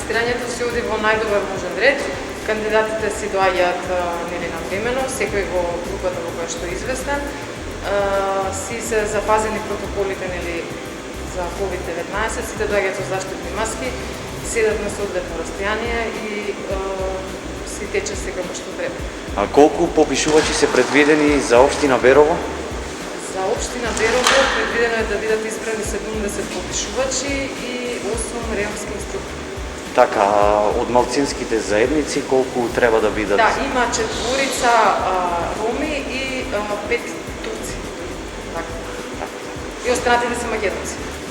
тестирањето се оди во најдобар можен ред. Кандидатите си доаѓаат навремено, секој во групата во која што е известен. Си се запазени протоколите за COVID-19, сите доаѓаат со заштитни маски, седат на соодветно расстојание и си тече сега што треба. А колку попишувачи се предвидени за општина Берово? За општина Берово предвидено е да бидат избрани 70 попишувачи и 8 реомски инструктори. Така, од малцинските заедници колку треба да бидат? Да, има 4 роми и 5 турци. Така. И останатите се македонци.